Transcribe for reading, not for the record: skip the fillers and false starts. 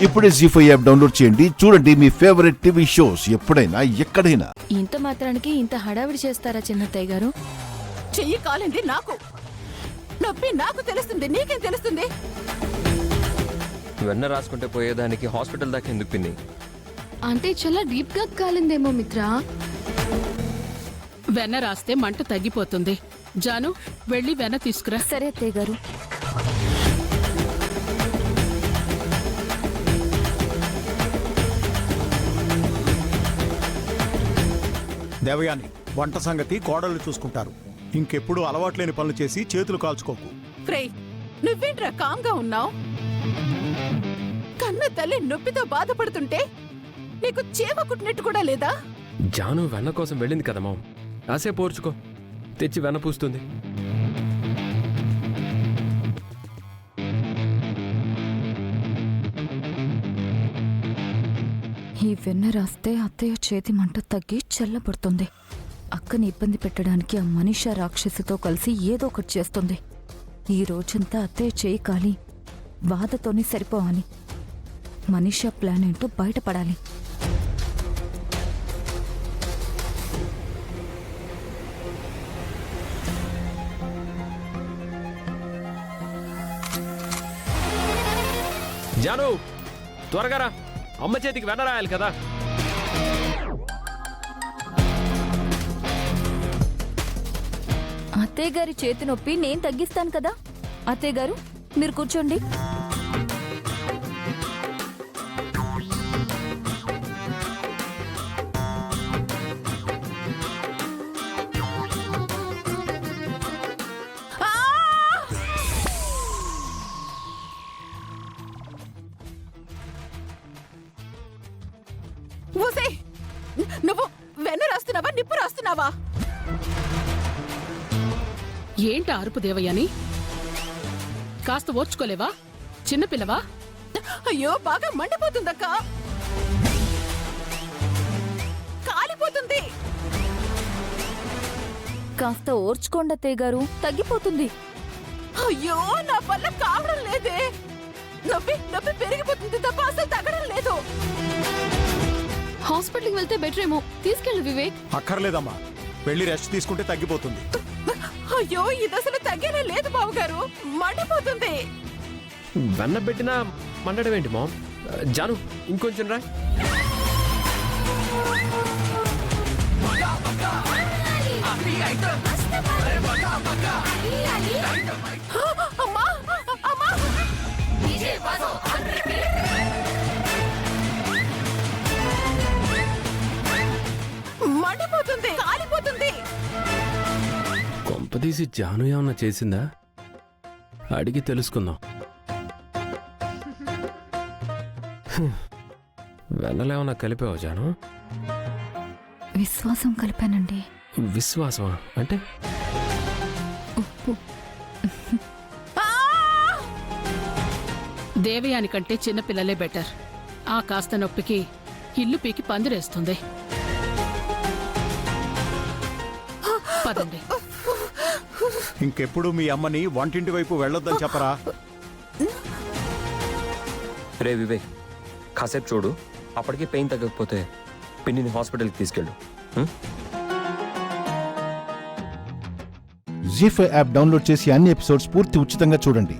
ఇప్పుడే జీ5 app download చేయండి. చూడండి మీ ఫేవరెట్ టీవీ షోస్ ఎప్పుడైనా ఎక్కడైనా. ఇంత మాత్రానికి ఇంత హడావిడి చేస్తారా చిన్నత్తయ్య గారు? చెయ్యి కాలింది నాకు, నొప్పి నాకు తెలుస్తుంది, నీకేం తెలుస్తుంది? వెన్న రాసుకుంటే పోయేదానికి హాస్పిటల్ దాకా ఎందుకు పిన్ని? అంటే చాలా డీప్ గా కాలిందేమో మిత్రా. వెన్న రాస్తే మంట తగ్గిపోతుంది. జాను, వెళ్ళి వెన్న తీసుకురా. సరే అత్తయ్య గారు. దేవయాని, వంట సంగతి కోడళ్ళు చూసుకుంటారు. ఇంకెప్పుడు అలవాట్లేని పనులు చేసి చేతులు కాల్చుకోకు. ఫ్రై, నువ్వేంట్రా కామ్గా ఉన్నావు? కన్న తల్లి నొప్పితో బాధపడుతుంటే నీకు చేమ కుట్టినట్టు కూడా లేదా? జాను వెన్న కోసం వెళ్ళింది కదా మామ్, కాసేపు పోర్చుకో, తెచ్చి వెన్న పూస్తుంది. ఈ వెన్న రాస్తే అత్తయ్య చేతి మంట తగ్గి చల్లబడుతుంది. అక్కని ఇబ్బంది పెట్టడానికి ఆ మనీషా రాక్షసితో కలిసి ఏదో ఒకటి చేస్తుంది. ఈ రోజంతా అత్తయ్య చేయి కాలి బాధతోనే సరిపోవాలి. మనీషా ప్లాన్ ఏంటో బయటపడాలి. జాను, త్వరగా రా, అమ్మ చేతికి వెన్న రాయాలి కదా. అత్తయ్య గారి చేతి నొప్పి నేను తగ్గిస్తాను కదా. అత్తయ్య గారు, మీరు కూర్చోండి. ఊసే, నువ్వు వెన్న రాస్తున్నావా, నిప్పు రాస్తున్నావా? ఏంట అరుపు దేవయ్యని? కాస్త ఓర్చుకోలేవా? చిన్నపిల్లవా? అయ్యో, బాగా మండిపోతుందక్క, కాలిపోతుంది. కాస్త ఓర్చుకోండి అత్తయ్య గారు, తగ్గిపోతుంది. అయ్యో, నా వల్ల కావడం లేదే. నొప్పి నొప్పి పెరిగిపోతుంది తప్ప అసలు తగ్గడం లేదు. హాస్పిటల్కి వెళ్తే బెటర్ ఏమో, తీసుకెళ్ళు వివేక్. అక్కర్లేదమ్మా, వెళ్ళి రెస్ట్ తీసుకుంటే తగ్గిపోతుంది. అయ్యో, ఇది అసలు తగ్గేలా లేదు బావగారు, మండిపోతుంది. వెన్న పెట్టినా మండడం ఏంటి మామ్? జాను, ఇంకొంచెం రా. అమ్మా, అమ్మా, మండిపోతుంది, కాలిపోతుంది. కొంపదీసి జాను ఏమన్నా చేసిందా? అడిగి తెలుసుకుందాం. వెన్నలేమన్నా కలిపావా జాను? విశ్వాసం కలిపానండి. విశ్వాసమా అంటే? దేవయాని కంటే చిన్నపిల్లలే బెటర్. ఆ కాస్త నొప్పికి ఇల్లు పీకి పందిరేస్తుంది. పదండి. ఇంకెప్పుడు మీ అమ్మని వంటింటి వైపు వెళ్ళొద్దని చెప్పరా. రే వివేక్, కాసేపు చూడు, అప్పటికి పెయిన్ తగ్గకపోతే పిన్నిని హాస్పిటల్కి తీసుకెళ్ళు. జీ5 యాప్ డౌన్లోడ్ చేసి అన్ని ఎపిసోడ్స్ పూర్తి ఉచితంగా చూడండి.